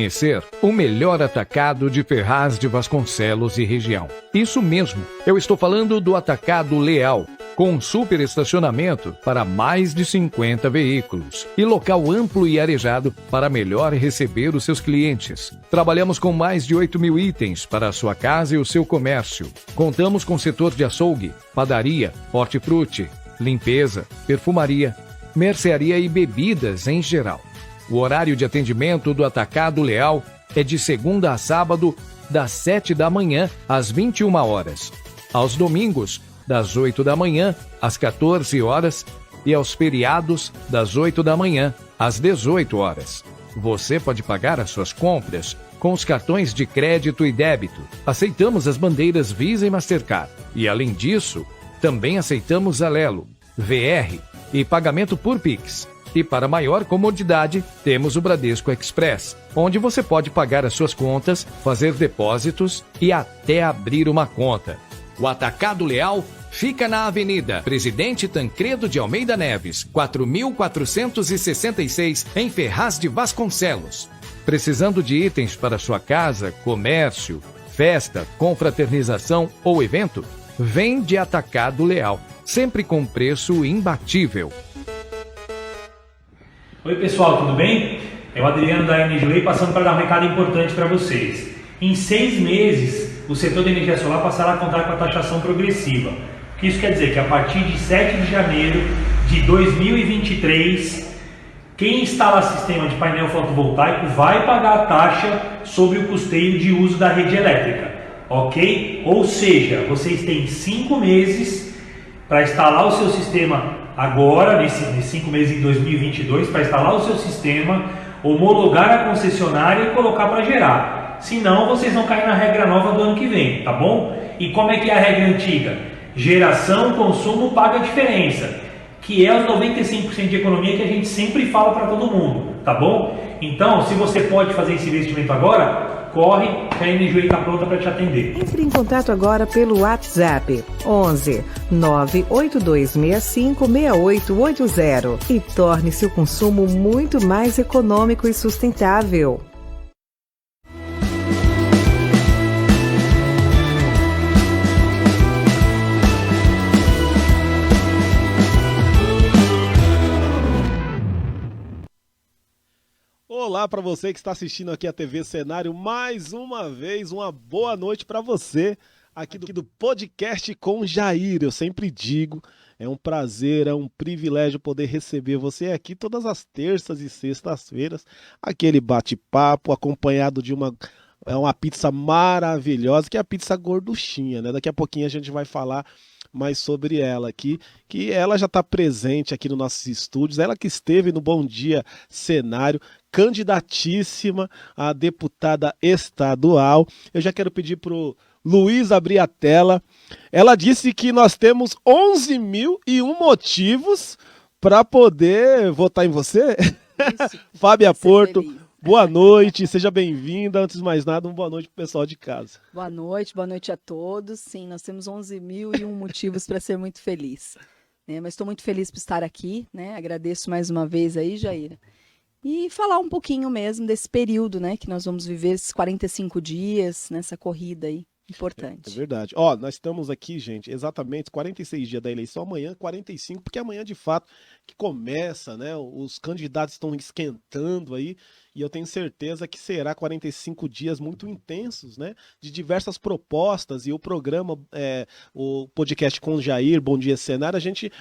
conhecer o melhor atacado de Ferraz de Vasconcelos e região. Isso mesmo, eu estou falando do Atacado Leal, com um super estacionamento para mais de 50 veículos e local amplo e arejado para melhor receber os seus clientes. Trabalhamos com mais de 8.000 itens para a sua casa e o seu comércio. Contamos com setor de açougue, padaria, hortifruti, limpeza, perfumaria, mercearia e bebidas em geral. O horário de atendimento do Atacado Leal é de segunda a sábado, das 7 da manhã às 21 horas. Aos domingos, das 8 da manhã às 14 horas e aos feriados, das 8 da manhã às 18 horas. Você pode pagar as suas compras com os cartões de crédito e débito. Aceitamos as bandeiras Visa e Mastercard. E, além disso, também aceitamos Alelo, VR e pagamento por Pix. E para maior comodidade, temos o Bradesco Express, onde você pode pagar as suas contas, fazer depósitos e até abrir uma conta. O Atacado Leal fica na Avenida Presidente Tancredo de Almeida Neves, 4.466, em Ferraz de Vasconcelos. Precisando de itens para sua casa, comércio, festa, confraternização ou evento? Vem de Atacado Leal, sempre com preço imbatível. Oi pessoal, tudo bem? É o Adriano da Energiway passando para dar um recado importante para vocês. Em 6 meses, o setor da energia solar passará a contar com a taxação progressiva. O que isso quer dizer? Que a partir de 7 de janeiro de 2023, quem instala sistema de painel fotovoltaico vai pagar a taxa sobre o custeio de uso da rede elétrica, ok? Ou seja, vocês têm 5 meses para instalar o seu sistema agora, nesses 5 meses em 2022, para instalar o seu sistema, homologar a concessionária e colocar para gerar. Senão, vocês vão cair na regra nova do ano que vem, tá bom? E como é que é a regra antiga? Geração, consumo, paga a diferença, que é os 95% de economia que a gente sempre fala para todo mundo, tá bom? Então, se você pode fazer esse investimento agora, corre, que a Energiway está pronta para te atender. Entre em contato agora pelo WhatsApp 11 98265 6880 e torne seu consumo muito mais econômico e sustentável. Olá para você que está assistindo aqui a TV Cenário, mais uma vez, uma boa noite para você aqui do podcast com Jair. Eu sempre digo, é um prazer, é um privilégio poder receber você aqui todas as terças e sextas-feiras, aquele bate-papo acompanhado de uma pizza maravilhosa, que é a pizza gorduchinha, né? Daqui a pouquinho a gente vai falar mais sobre ela aqui, que ela já está presente aqui nos nossos estúdios, ela que esteve no Bom Dia Cenário, candidatíssima a deputada estadual. Eu já quero pedir para o Luiz abrir a tela. Ela disse que nós temos 11.001 motivos para poder votar em você. Fábia Porto, boa noite, seja bem-vinda. Antes de mais nada, uma boa noite para o pessoal de casa. Boa noite a todos. Sim, nós temos 11.001 motivos para ser muito feliz. Mas estou muito feliz por estar aqui, né? Agradeço mais uma vez aí, Jair. E falar um pouquinho mesmo desse período, né? Que nós vamos viver esses 45 dias nessa corrida aí. Importante. É verdade. Nós estamos aqui, gente, exatamente 46 dias da eleição, amanhã 45, porque amanhã de fato que começa, né? Os candidatos estão esquentando aí, e eu tenho certeza que será 45 dias muito intensos, né? De diversas propostas, e o programa, o podcast com o Jair, Bom Dia Cenário, a gente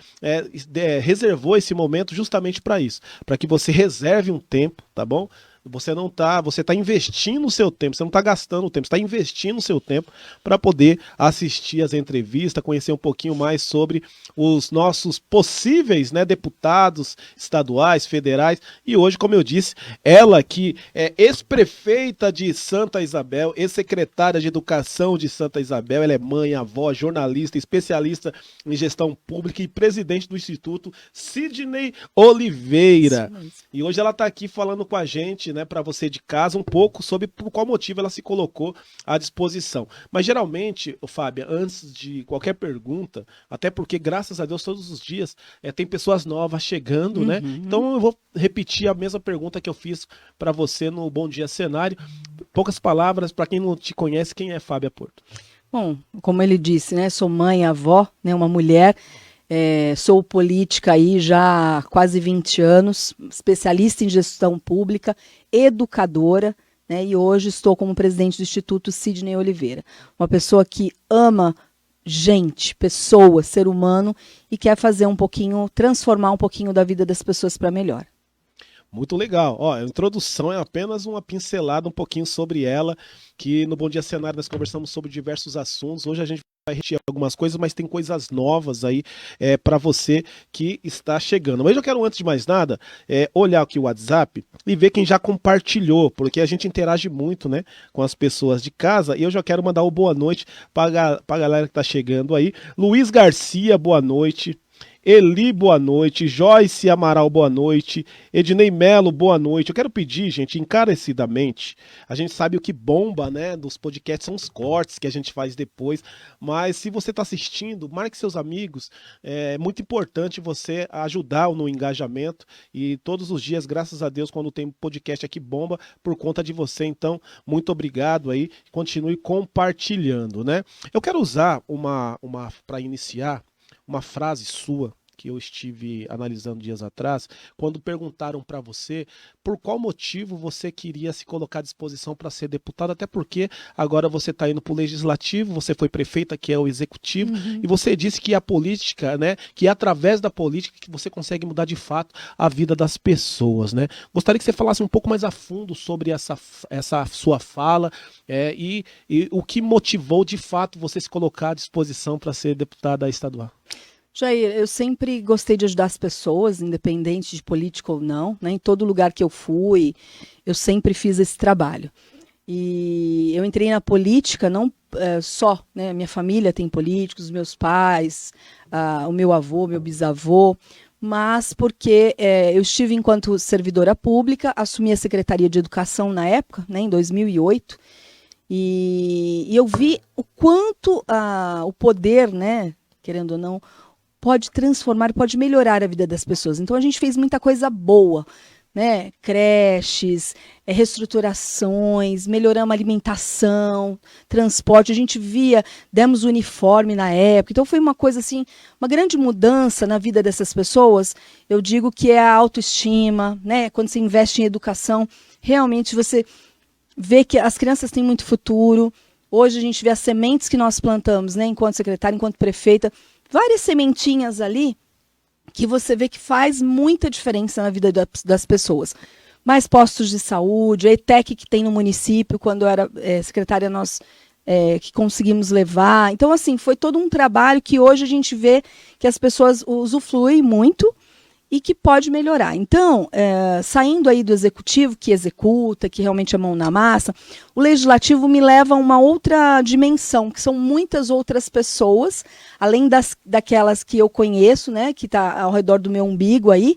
reservou esse momento justamente para isso, para que você reserve um tempo, tá bom? Você está investindo o seu tempo, você não está gastando o tempo, você está investindo o seu tempo para poder assistir as entrevistas, conhecer um pouquinho mais sobre os nossos possíveis, né, deputados estaduais, federais. E hoje, como eu disse, ela que é ex-prefeita de Santa Isabel, ex-secretária de Educação de Santa Isabel, ela é mãe, avó, jornalista, especialista em gestão pública e presidente do Instituto Sidney Oliveira. E hoje ela está aqui falando com a gente, né, para você de casa um pouco sobre por qual motivo ela se colocou à disposição. Mas geralmente, Fábia, antes de qualquer pergunta, até porque graças a Deus todos os dias tem pessoas novas chegando, né? Então eu vou repetir a mesma pergunta que eu fiz para você no Bom Dia Cenário. Poucas palavras para quem não te conhece, quem é Fábia Porto? Bom, como ele disse, né, sou mãe, avó, né, uma mulher, sou política aí já há quase 20 anos, especialista em gestão pública, educadora, né, e hoje estou como presidente do Instituto Sidney Oliveira, uma pessoa que ama gente, pessoa, ser humano e quer fazer um pouquinho, transformar um pouquinho da vida das pessoas para melhor. Muito legal. Ó, a introdução é apenas uma pincelada um pouquinho sobre ela, que no Bom Dia Cenário nós conversamos sobre diversos assuntos. Hoje a gente vai repetir algumas coisas, mas tem coisas novas aí para você que está chegando. Mas eu quero, antes de mais nada, olhar aqui o WhatsApp e ver quem já compartilhou, porque a gente interage muito, né, com as pessoas de casa, e eu já quero mandar uma boa noite para a galera que está chegando aí. Luiz Garcia, boa noite. Eli, boa noite. Joyce Amaral, boa noite. Ednei Melo, boa noite. Eu quero pedir, gente, encarecidamente, a gente sabe o que bomba, né, dos podcasts são os cortes que a gente faz depois, mas se você está assistindo, marque seus amigos, é muito importante você ajudar no engajamento, e todos os dias, graças a Deus, quando tem podcast aqui bomba, por conta de você, então, muito obrigado aí, continue compartilhando, né. Eu quero usar para iniciar, uma frase sua que eu estive analisando dias atrás, quando perguntaram para você por qual motivo você queria se colocar à disposição para ser deputado, até porque agora você está indo para o legislativo, você foi prefeita, que é o executivo, e você disse que a política, né, que é através da política que você consegue mudar de fato a vida das pessoas, né? Gostaria que você falasse um pouco mais a fundo sobre essa sua fala, e o que motivou de fato você se colocar à disposição para ser deputada estadual. Jair, eu sempre gostei de ajudar as pessoas, independente de político ou não, né? Em todo lugar que eu fui, eu sempre fiz esse trabalho. E eu entrei na política não só, né? Minha família tem políticos, meus pais, o meu avô, meu bisavô, mas porque eu estive enquanto servidora pública, assumi a Secretaria de Educação na época, né, em 2008, e eu vi o quanto o poder, né, querendo ou não, pode transformar, pode melhorar a vida das pessoas. Então a gente fez muita coisa boa, né? Creches, reestruturações, melhoramos a alimentação, transporte, a gente demos uniforme na época. Então foi uma coisa assim, uma grande mudança na vida dessas pessoas. Eu digo que é a autoestima, né? Quando você investe em educação, realmente você vê que as crianças têm muito futuro. Hoje a gente vê as sementes que nós plantamos, né? Enquanto secretária, enquanto prefeita, várias sementinhas ali que você vê que faz muita diferença na vida das pessoas. Mais postos de saúde, a ETEC que tem no município, quando eu era secretária, nós que conseguimos levar. Então, assim, foi todo um trabalho que hoje a gente vê que as pessoas usufruem muito e que pode melhorar. Então, saindo aí do executivo, que executa, que realmente é mão na massa, o legislativo me leva a uma outra dimensão, que são muitas outras pessoas, além daquelas que eu conheço, né, que está ao redor do meu umbigo aí,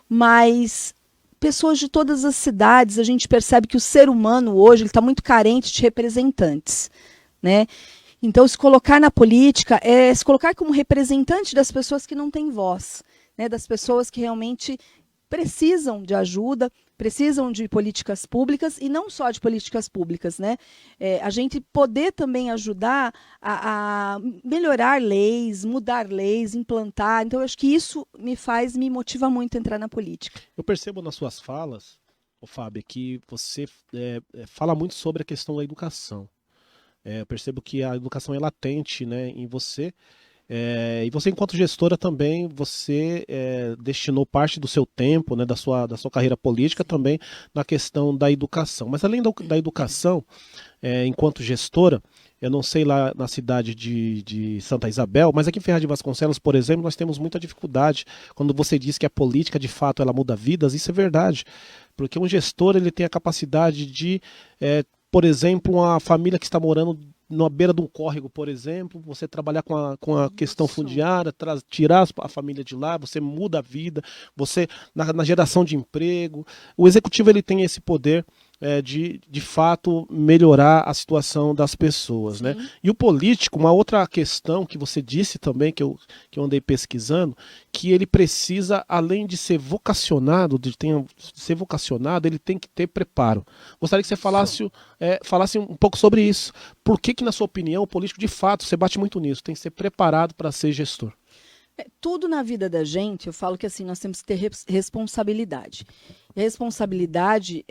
mas pessoas de todas as cidades. A gente percebe que o ser humano hoje está muito carente de representantes, né? Então, se colocar na política é se colocar como representante das pessoas que não têm voz, né, das pessoas que realmente precisam de ajuda, precisam de políticas públicas, e não só de políticas públicas, né? A gente poder também ajudar a melhorar leis, mudar leis, implantar. Então, eu acho que isso me motiva muito a entrar na política. Eu percebo nas suas falas, Fábio, que você fala muito sobre a questão da educação. Eu percebo que a educação é latente, né, em você. E você, enquanto gestora, também você destinou parte do seu tempo, né, da sua carreira política também na questão da educação. Mas além da educação, enquanto gestora, eu não sei lá na cidade de Santa Isabel, mas aqui em Ferraz de Vasconcelos, por exemplo, nós temos muita dificuldade. Quando você diz que a política, de fato, ela muda vidas, isso é verdade. Porque um gestor, ele tem a capacidade de, por exemplo, uma família que está morando na beira de um córrego, por exemplo, você trabalhar com a questão Isso. fundiária, tirar a família de lá, você muda a vida, você na geração de emprego. O executivo ele tem esse poder de fato melhorar a situação das pessoas, né? Sim. E o político, uma outra questão que você disse também, que eu andei pesquisando, que ele precisa, além de ser vocacionado, ser vocacionado, ele tem que ter preparo. Gostaria que você falasse um pouco sobre isso. Por que, na sua opinião, o político, de fato, você bate muito nisso, tem que ser preparado para ser gestor? Tudo na vida da gente, eu falo que assim, nós temos que ter responsabilidade. E a responsabilidade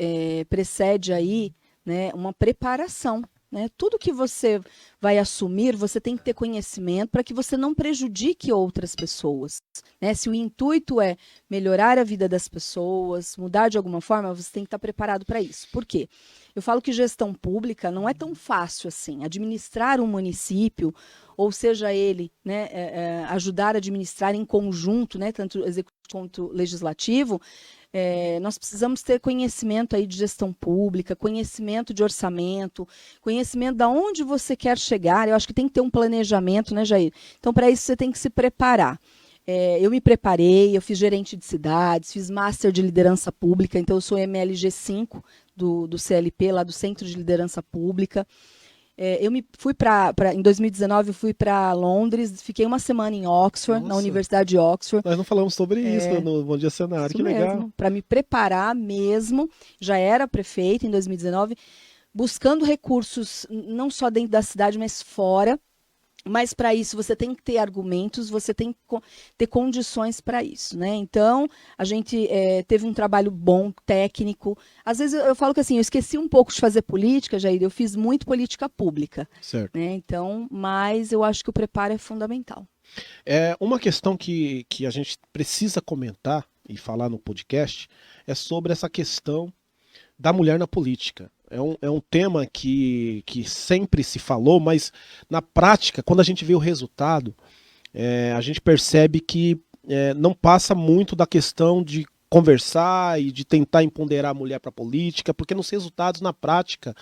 precede aí, né, uma preparação. Né? Tudo que você vai assumir, você tem que ter conhecimento para que você não prejudique outras pessoas. Né? Se o intuito é melhorar a vida das pessoas, mudar de alguma forma, você tem que estar preparado para isso. Por quê? Eu falo que gestão pública não é tão fácil assim. Administrar um município, ou seja ele, né, ajudar a administrar em conjunto, né, tanto executivo quanto legislativo, nós precisamos ter conhecimento aí de gestão pública, conhecimento de orçamento, conhecimento de onde você quer chegar. Eu acho que tem que ter um planejamento, né, Jair? Então, para isso, você tem que se preparar. Eu me preparei, eu fiz gerente de cidades, fiz master de liderança pública, então eu sou MLG5 do CLP, lá do Centro de Liderança Pública. Em 2019, eu fui para Londres, fiquei uma semana em Oxford, na Universidade de Oxford. Nós não falamos sobre isso no Bom Dia Cenário, que legal. Para me preparar mesmo, já era prefeita em 2019, buscando recursos não só dentro da cidade, mas fora. Mas para isso você tem que ter argumentos, você tem que ter condições para isso, né? Então, a gente teve um trabalho bom, técnico. Às vezes eu falo que assim, eu esqueci um pouco de fazer política, Jair, eu fiz muito política pública. Certo. Né? Então, mas eu acho que o preparo é fundamental. Uma questão que a gente precisa comentar e falar no podcast é sobre essa questão da mulher na política. É um tema que sempre se falou, mas na prática, quando a gente vê o resultado, a gente percebe que não passa muito da questão de conversar e de tentar empoderar a mulher para a política, porque nos resultados, na prática,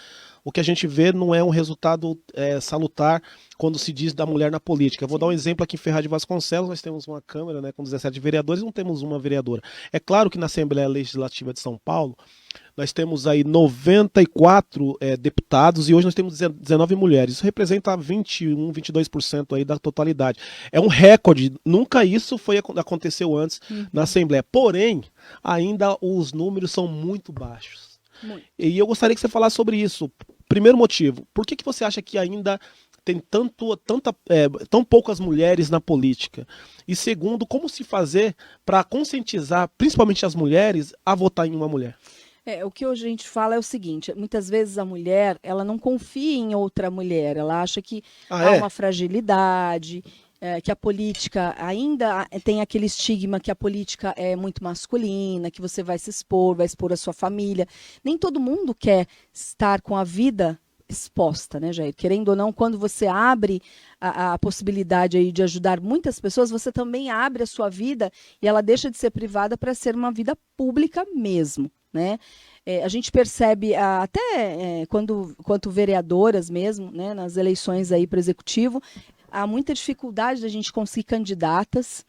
o que a gente vê não é um resultado salutar quando se diz da mulher na política. Eu vou dar um exemplo aqui em Ferraz de Vasconcelos, nós temos uma Câmara, né, com 17 vereadores e não temos uma vereadora. É claro que na Assembleia Legislativa de São Paulo, nós temos aí 94 deputados e hoje nós temos 19 mulheres. Isso representa 21, 22% aí da totalidade. É um recorde, nunca isso aconteceu antes na Assembleia. Porém, ainda os números são muito baixos. Muito. E eu gostaria que você falasse sobre isso. Primeiro motivo, por que você acha que ainda tem tão poucas mulheres na política? E segundo, como se fazer para conscientizar, principalmente as mulheres, a votar em uma mulher? O que hoje a gente fala é o seguinte, muitas vezes a mulher, ela não confia em outra mulher, ela acha que há uma fragilidade, que a política ainda tem aquele estigma que a política é muito masculina, que você vai expor a sua família. Nem todo mundo quer estar com a vida exposta, né, Jair? Querendo ou não, quando você abre a possibilidade aí de ajudar muitas pessoas, você também abre a sua vida e ela deixa de ser privada para ser uma vida pública mesmo. Né? A gente percebe até quanto vereadoras mesmo, né, nas eleições aí para o executivo, há muita dificuldade da gente conseguir candidatas.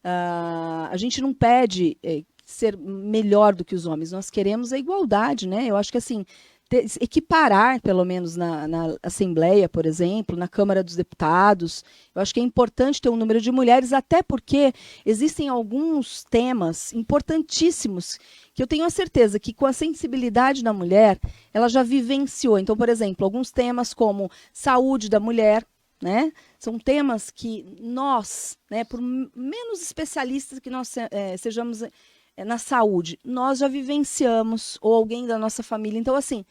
A gente não pede ser melhor do que os homens, nós queremos a igualdade, né? Eu acho que assim, equiparar, pelo menos na Assembleia, por exemplo, na Câmara dos Deputados. Eu acho que é importante ter um número de mulheres, até porque existem alguns temas importantíssimos que eu tenho a certeza que com a sensibilidade da mulher, ela já vivenciou. Então, por exemplo, alguns temas como saúde da mulher, né? São temas que nós, né, por menos especialistas que nós sejamos na saúde, nós já vivenciamos, ou alguém da nossa família. Então, assim,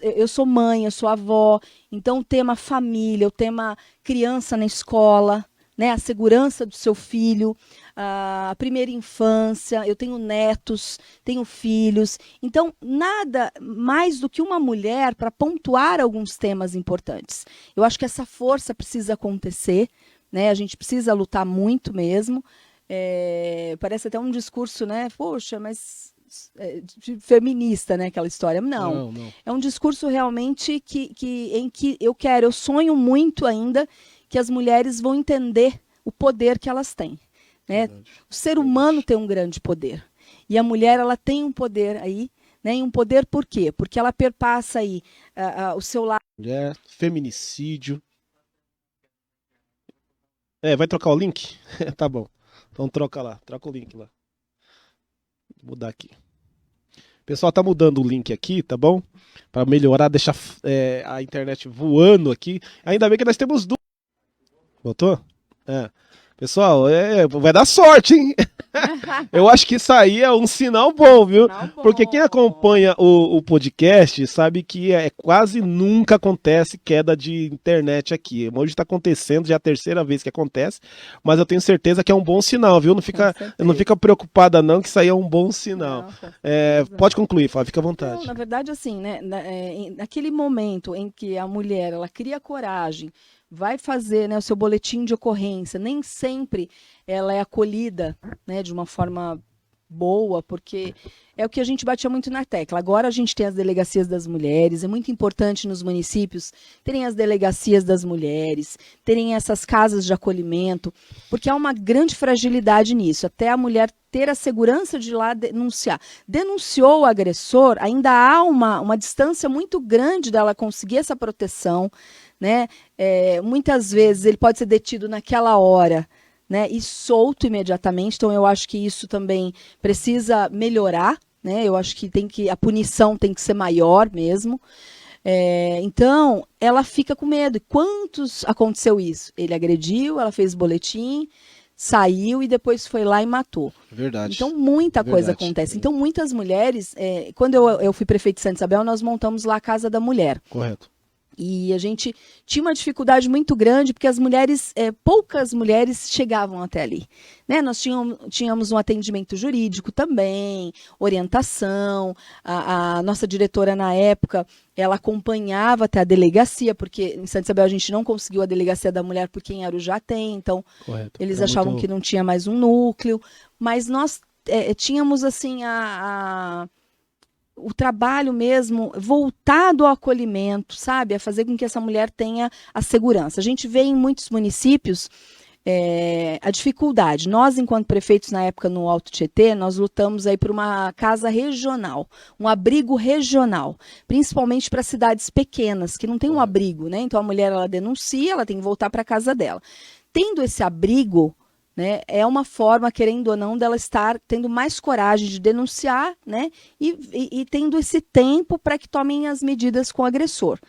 eu sou mãe, eu sou avó, então o tema família, o tema criança na escola, né, a segurança do seu filho, a primeira infância, eu tenho netos, tenho filhos. Então, nada mais do que uma mulher para pontuar alguns temas importantes. Eu acho que essa força precisa acontecer, né, a gente precisa lutar muito mesmo. Parece até um discurso, né? Poxa, mas feminista, né, aquela história. Não. Não. É um discurso realmente em que eu sonho muito ainda que as mulheres vão entender o poder que elas têm. Né? O ser humano tem um grande poder. E a mulher, ela tem um poder aí, né? E um poder por quê? Porque ela perpassa aí o seu lado. Mulher, feminicídio. Vai trocar o link? Tá bom. Então troca o link lá. Vou mudar aqui. O pessoal tá mudando o link aqui, tá bom? Para melhorar, deixar a internet voando aqui. Ainda bem que nós temos duas. Botou? Pessoal, vai dar sorte, hein? Eu acho que isso aí é um sinal bom, viu? Porque quem acompanha o podcast sabe que quase nunca acontece queda de internet aqui. Hoje está acontecendo, já é a terceira vez que acontece, mas eu tenho certeza que é um bom sinal, viu? Não fica preocupada não, que isso aí é um bom sinal. Pode concluir, Fábio, fica à vontade. Não, na verdade, assim, né? Naquele momento em que a mulher ela cria coragem, vai fazer, né, o seu boletim de ocorrência, nem sempre ela é acolhida, né, de uma forma boa, porque é o que a gente batia muito na tecla. Agora a gente tem as delegacias das mulheres, é muito importante nos municípios terem as delegacias das mulheres, terem essas casas de acolhimento, porque há uma grande fragilidade nisso, até a mulher ter a segurança de ir lá denunciar. Denunciou o agressor, ainda há uma distância muito grande dela conseguir essa proteção, né? Muitas vezes ele pode ser detido naquela hora, né, e solto imediatamente. Então eu acho que isso também precisa melhorar, né? Eu acho que a punição tem que ser maior mesmo. Então ela fica com medo. E quantos aconteceu isso? Ele agrediu, ela fez boletim, saiu e depois foi lá e matou. Verdade. Então muita coisa acontece. Então muitas mulheres, quando eu fui prefeito de Santa Isabel, nós montamos lá a Casa da Mulher. Correto. E a gente tinha uma dificuldade muito grande, porque as mulheres, poucas mulheres chegavam até ali. Né? Nós tínhamos um atendimento jurídico também, orientação, a nossa diretora na época, ela acompanhava até a delegacia, porque em Santa Isabel a gente não conseguiu a delegacia da mulher, porque em Arujá tem, então Correto. Eles achavam que não tinha mais um núcleo, mas nós tínhamos assim o trabalho mesmo voltado ao acolhimento, sabe? A fazer com que essa mulher tenha a segurança. A gente vê em muitos municípios a dificuldade. Nós, enquanto prefeitos na época no Alto Tietê, nós lutamos aí por uma casa regional, um abrigo regional, principalmente para cidades pequenas, que não tem um abrigo, né? Então a mulher, ela denuncia, ela tem que voltar para a casa dela. Tendo esse abrigo, né, é uma forma, querendo ou não, dela estar tendo mais coragem de denunciar, né, e tendo esse tempo para que tomem as medidas com o agressor.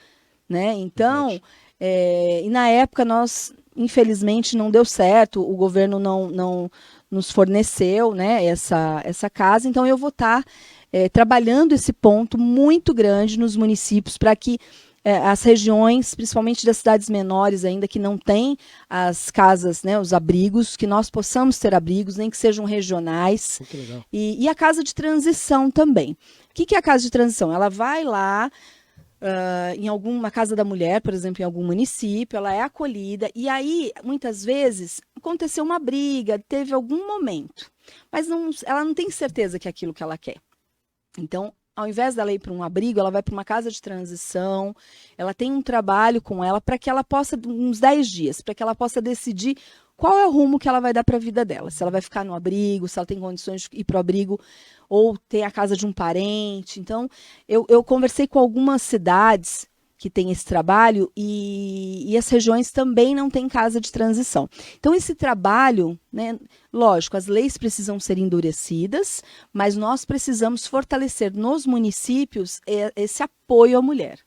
Né? Então, e na época nós, infelizmente, não deu certo, o governo não nos forneceu, né, essa casa, então eu vou estar trabalhando esse ponto muito grande nos municípios para que as regiões, principalmente das cidades menores ainda, que não têm as casas, né, os abrigos, que nós possamos ter abrigos, nem que sejam regionais. Que legal. E a casa de transição também. O que é a casa de transição? Ela vai lá em alguma casa da mulher, por exemplo, em algum município, ela é acolhida, e aí, muitas vezes, aconteceu uma briga, teve algum momento, mas ela não tem certeza que é aquilo que ela quer. Então, ao invés dela ir para um abrigo, ela vai para uma casa de transição, ela tem um trabalho com ela para que ela possa, uns 10 dias, para que ela possa decidir qual é o rumo que ela vai dar para a vida dela. Se ela vai ficar no abrigo, se ela tem condições de ir para o abrigo ou ter a casa de um parente. Então, eu conversei com algumas cidades que têm esse trabalho e as regiões também não têm casa de transição. Então, esse trabalho, né, lógico, as leis precisam ser endurecidas, mas nós precisamos fortalecer nos municípios esse apoio à mulher.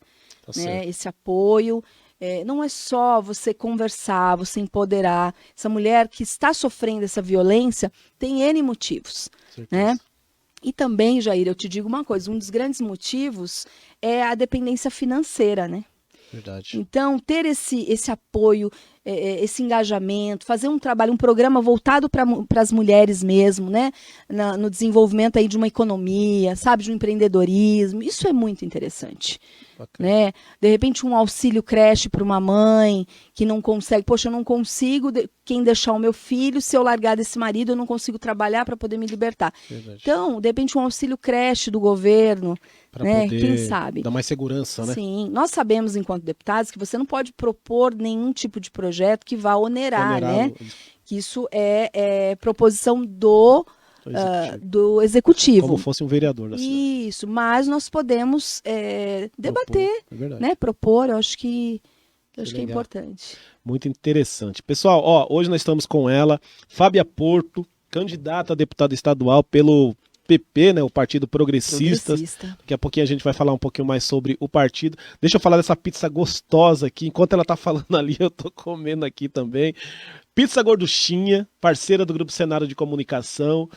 Tá né? Esse apoio. Não é só você conversar, você empoderar. Essa mulher que está sofrendo essa violência tem N motivos. Né? E também, Jair, eu te digo uma coisa, um dos grandes motivos é a dependência financeira, né? Verdade. Então, ter esse apoio, esse engajamento, fazer um trabalho, um programa voltado para as mulheres mesmo, né? No desenvolvimento aí de uma economia, sabe, de um empreendedorismo, isso é muito interessante. Né? De repente um auxílio creche para uma mãe que não consegue, poxa, eu não consigo quem deixar o meu filho, se eu largar desse marido eu não consigo trabalhar para poder me libertar. Verdade. Então, de repente um auxílio creche do governo, Pra né? poder Quem sabe? dar mais segurança, né? Sim, nós sabemos enquanto deputados que você não pode propor nenhum tipo de projeto que vá onerar, né? Que isso é proposição do executivo. Como fosse um vereador da cidade. Isso, mas nós podemos debater, né? Propor, eu acho que é importante. Muito interessante. Pessoal, ó, hoje nós estamos com ela, Fábia Porto, candidata a deputada estadual pelo PP, né, o Partido Progressista. Daqui a pouquinho a gente vai falar um pouquinho mais sobre o partido. Deixa eu falar dessa pizza gostosa aqui. Enquanto ela tá falando ali, eu tô comendo aqui também. Pizza Gorduchinha, parceira do Grupo Cenário de Comunicação.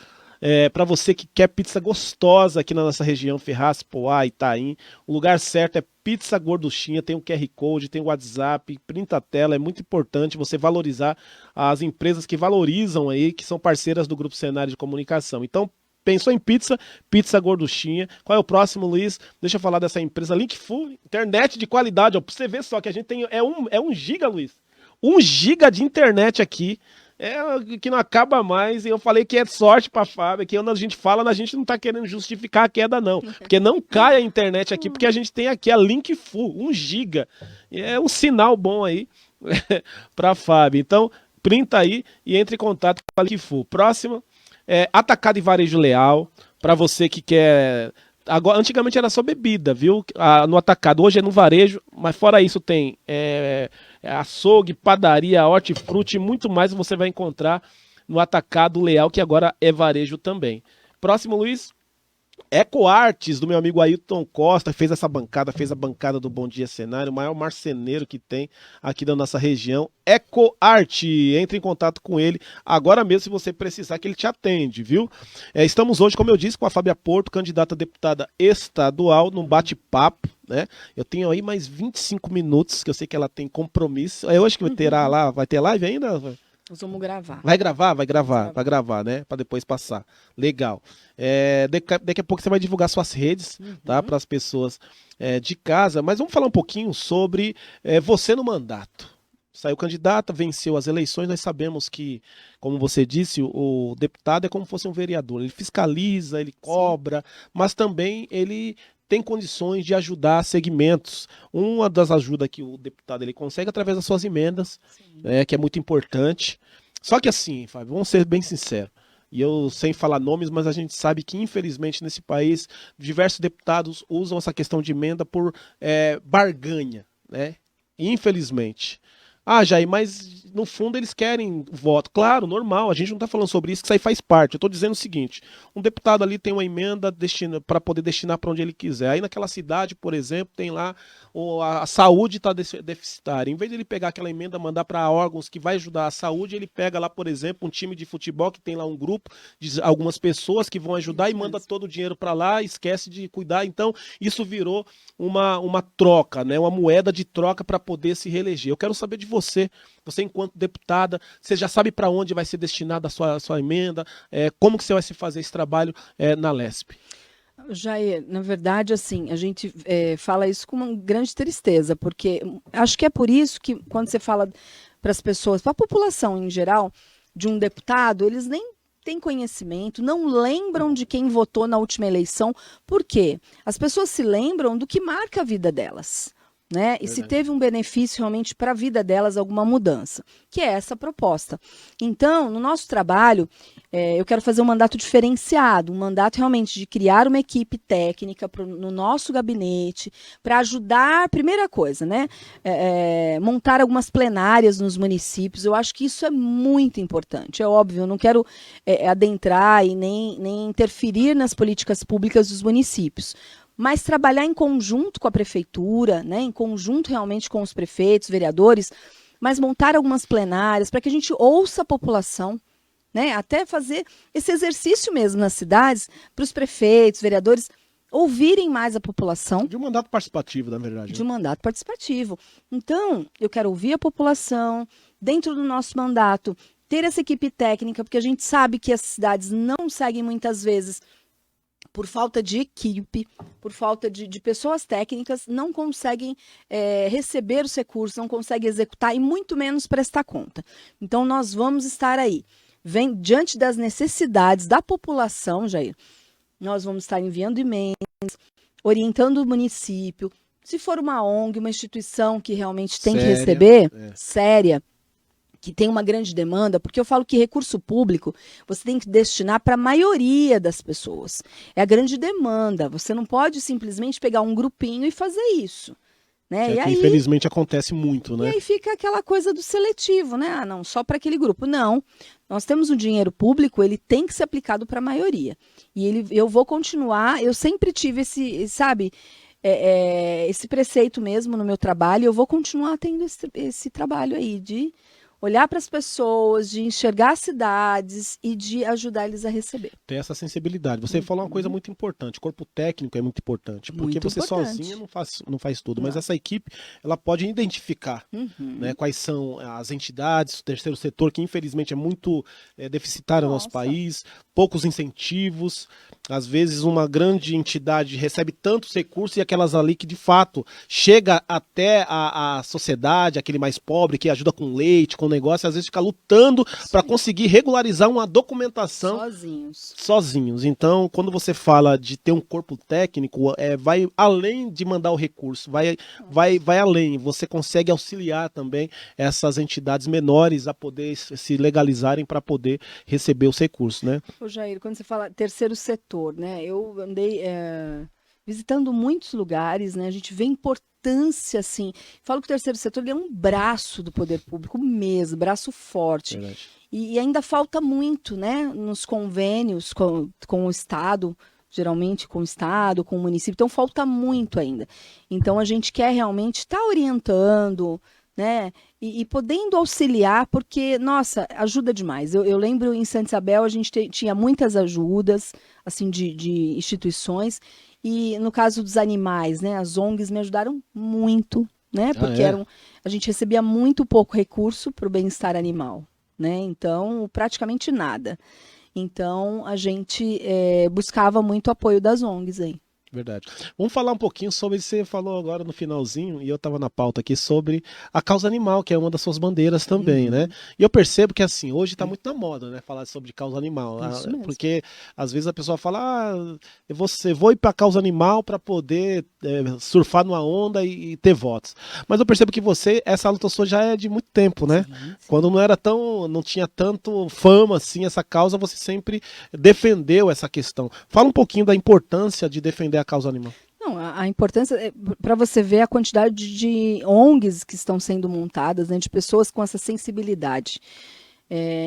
Para você que quer pizza gostosa aqui na nossa região, Ferraz, Poá, Itaim, o lugar certo é Pizza Gorduchinha, tem um QR Code, tem o WhatsApp, printa a tela, é muito importante você valorizar as empresas que valorizam aí, que são parceiras do Grupo Cenário de Comunicação. Então, pensou em pizza, Pizza Gorduchinha. Qual é o próximo, Luiz? Deixa eu falar dessa empresa, Linkful, internet de qualidade, ó, pra você ver só que a gente tem, é 1 giga, Luiz, 1 giga de internet aqui, que não acaba mais, e eu falei que é sorte pra Fábia, que quando a gente fala, a gente não tá querendo justificar a queda não, porque não cai a internet aqui, porque a gente tem aqui a Linkful, 1 giga, e é um sinal bom aí pra Fábia. Então, printa aí e entre em contato com a Linkful. Próxima, Atacado e Varejo Leal, para você que quer... Agora, antigamente era só bebida, viu? No atacado, hoje é no varejo, mas fora isso tem açougue, padaria, hortifruti e muito mais você vai encontrar no Atacado Leal, que agora é varejo também. Próximo, Luiz. Ecoartes, do meu amigo Ailton Costa, fez a bancada do Bom Dia Cenário, o maior marceneiro que tem aqui da nossa região. Ecoarte, entre em contato com ele agora mesmo se você precisar, que ele te atende, viu? Estamos hoje, como eu disse, com a Fábia Porto, candidata a deputada estadual, num bate-papo, né? Eu tenho aí mais 25 minutos, que eu sei que ela tem compromisso. É hoje que vai ter live ainda? Nós vamos gravar. Vai gravar, né? Para depois passar. Legal. Daqui a pouco você vai divulgar suas redes, tá? Para as pessoas de casa. Mas vamos falar um pouquinho sobre você no mandato. Saiu candidata, venceu as eleições. Nós sabemos que, como você disse, o deputado é como se fosse um vereador. Ele fiscaliza, ele cobra, mas também ele tem condições de ajudar segmentos. Uma das ajudas que o deputado ele consegue através das suas emendas, que é muito importante. Só que assim, Fábio, vamos ser bem sinceros, e eu sem falar nomes, mas a gente sabe que infelizmente nesse país diversos deputados usam essa questão de emenda por barganha, né? Infelizmente. Jair, mas no fundo eles querem voto. Claro, normal, a gente não está falando sobre isso, que isso aí faz parte. Eu estou dizendo o seguinte, um deputado ali tem uma emenda para poder destinar para onde ele quiser. Aí naquela cidade, por exemplo, tem lá a saúde está deficitária. Em vez de ele pegar aquela emenda, mandar para órgãos que vai ajudar a saúde, ele pega lá, por exemplo, um time de futebol que tem lá um grupo de algumas pessoas que vão ajudar e manda todo o dinheiro para lá, esquece de cuidar. Então, isso virou uma troca, né? Uma moeda de troca para poder se reeleger. Eu quero saber de você enquanto deputada, você já sabe para onde vai ser destinada a sua emenda, como que você vai se fazer esse trabalho na LESP? Jair, na verdade, assim, a gente fala isso com uma grande tristeza, porque acho que é por isso que quando você fala para as pessoas, para a população em geral, de um deputado, eles nem têm conhecimento, não lembram de quem votou na última eleição, por quê? As pessoas se lembram do que marca a vida delas. Né? E se teve um benefício realmente para a vida delas, alguma mudança, que é essa proposta. Então, no nosso trabalho, eu quero fazer um mandato diferenciado, um mandato realmente de criar uma equipe técnica no nosso gabinete, para ajudar, primeira coisa, né? Montar algumas plenárias nos municípios. Eu acho que isso é muito importante. É óbvio, eu não quero adentrar e nem interferir nas políticas públicas dos municípios, mas trabalhar em conjunto com a prefeitura, né, em conjunto realmente com os prefeitos, vereadores, mas montar algumas plenárias para que a gente ouça a população, né, até fazer esse exercício mesmo nas cidades, para os prefeitos, vereadores, ouvirem mais a população. De um mandato participativo, na verdade. De um mandato participativo. Então, eu quero ouvir a população, dentro do nosso mandato, ter essa equipe técnica, porque a gente sabe que as cidades não seguem muitas vezes por falta de equipe, por falta de pessoas técnicas, não conseguem receber os recursos, não conseguem executar e muito menos prestar conta. Então, nós vamos estar aí. Diante das necessidades da população, Jair, nós vamos estar enviando e-mails, orientando o município. Se for uma ONG, uma instituição que realmente tem que receber, séria, que tem uma grande demanda, porque eu falo que recurso público você tem que destinar para a maioria das pessoas. É a grande demanda. Você não pode simplesmente pegar um grupinho e fazer isso. Né? E aí, infelizmente acontece muito, né? E aí fica aquela coisa do seletivo, né? Ah, não, só para aquele grupo. Não, nós temos um dinheiro público, ele tem que ser aplicado para a maioria. E eu vou continuar, eu sempre tive esse preceito mesmo no meu trabalho, eu vou continuar tendo esse trabalho aí de olhar para as pessoas, de enxergar as cidades e de ajudar eles a receber. Ter essa sensibilidade. Você falou uma coisa muito importante, o corpo técnico é muito importante, porque muito você importante. Sozinha não faz tudo, mas essa equipe ela pode identificar né, quais são as entidades, o terceiro setor, que infelizmente é muito deficitário no nosso país, poucos incentivos, às vezes uma grande entidade recebe tantos recursos e aquelas ali que de fato chega até a sociedade, aquele mais pobre que ajuda com leite, com negócio, às vezes fica lutando para conseguir regularizar uma documentação sozinhos. Então, quando você fala de ter um corpo técnico, vai além de mandar o recurso, vai além. Você consegue auxiliar também essas entidades menores a poder se legalizarem para poder receber os recursos, né? Ô Jair, quando você fala terceiro setor, né? Eu andei visitando muitos lugares, né? A gente vê importância, assim. Falo que o terceiro setor ele é um braço do poder público mesmo, braço forte. E ainda falta muito, né? Nos convênios com o Estado, geralmente com o Estado, com o município. Então, falta muito ainda. Então, a gente quer realmente estar orientando, né? E podendo auxiliar, porque, nossa, ajuda demais. Eu lembro em Santa Isabel, a gente tinha muitas ajudas, assim, de instituições. E no caso dos animais, né, as ONGs me ajudaram muito, né, porque a gente recebia muito pouco recurso para o bem-estar animal, né, então praticamente nada. Então a gente buscava muito apoio das ONGs aí. Verdade. Vamos falar um pouquinho sobre, você falou agora no finalzinho, e eu estava na pauta aqui, sobre a causa animal, que é uma das suas bandeiras também, né? E eu percebo que, assim, hoje está muito na moda, né? Falar sobre causa animal. Porque, às vezes, a pessoa fala, eu vou ir para a causa animal para poder surfar numa onda e ter votos. Mas eu percebo que essa luta sua já é de muito tempo, né? Sim. Quando não tinha tanto fama, assim, essa causa, você sempre defendeu essa questão. Fala um pouquinho da importância de defender a causa animal. Não, a importância, para você ver a quantidade de ONGs que estão sendo montadas, né, de pessoas com essa sensibilidade.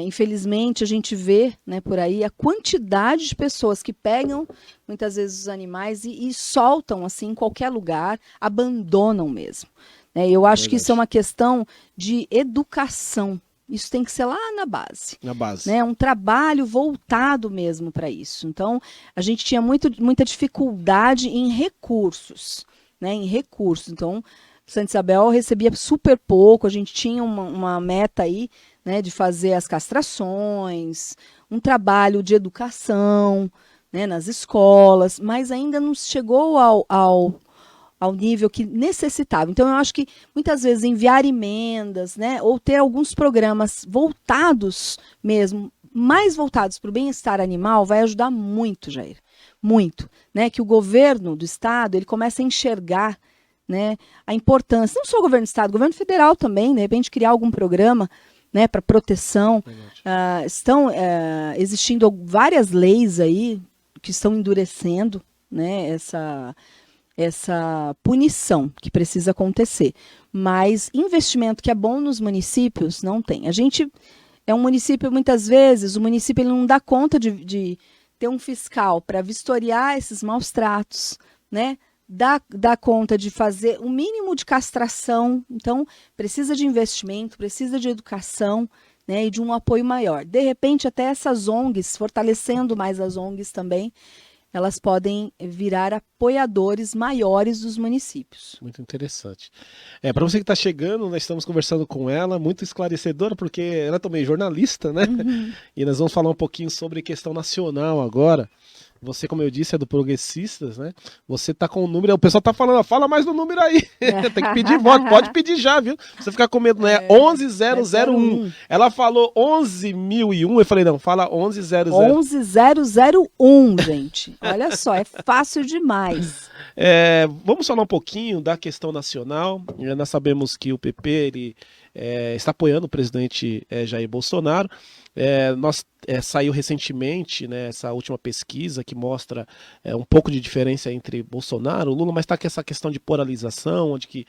Infelizmente, a gente vê, né, por aí a quantidade de pessoas que pegam, muitas vezes, os animais e soltam assim, em qualquer lugar, abandonam mesmo. Eu acho que isso é uma questão de educação. Isso tem que ser lá na base. Na base. Né? Um trabalho voltado mesmo para isso. Então, a gente tinha muita dificuldade em recursos. Né? Em recursos. Então, Santa Isabel recebia super pouco. A gente tinha uma meta aí, né, de fazer as castrações, um trabalho de educação, né, nas escolas, mas ainda não chegou ao nível que necessitava. Então, eu acho que muitas vezes enviar emendas, né, ou ter alguns programas voltados mesmo, mais voltados para o bem-estar animal, vai ajudar muito, Jair. Muito. Né, que o governo do estado ele comece a enxergar, né, a importância, não só o governo do estado, o governo federal também, de repente criar algum programa, né, para proteção. Estão existindo várias leis aí que estão endurecendo, né, essa punição que precisa acontecer. Mas investimento que é bom nos municípios, não tem. A gente é um município, muitas vezes, o município ele não dá conta de ter um fiscal para vistoriar esses maus tratos, né? Dá conta de fazer o mínimo de castração. Então, precisa de investimento, precisa de educação, né? E de um apoio maior. De repente, até essas ONGs, fortalecendo mais as ONGs também, elas podem virar apoiadores maiores dos municípios. Muito interessante. Para você que está chegando, nós estamos conversando com ela, muito esclarecedora, porque ela é também jornalista, né? E nós vamos falar um pouquinho sobre questão nacional agora. Você, como eu disse, é do Progressistas, né? Você tá com o número, o pessoal tá falando, fala mais no número aí. Tem que pedir voto, pode pedir já, viu? Você ficar com medo, né? 11001. Ela falou 11.001, eu falei, não, fala 11001. 11001, gente. Olha só, é fácil demais. Vamos falar um pouquinho da questão nacional. Nós sabemos que o PP ele, está apoiando o presidente Jair Bolsonaro. Saiu recentemente, né, essa última pesquisa que mostra um pouco de diferença entre Bolsonaro e Lula, mas está com essa questão de polarização, onde que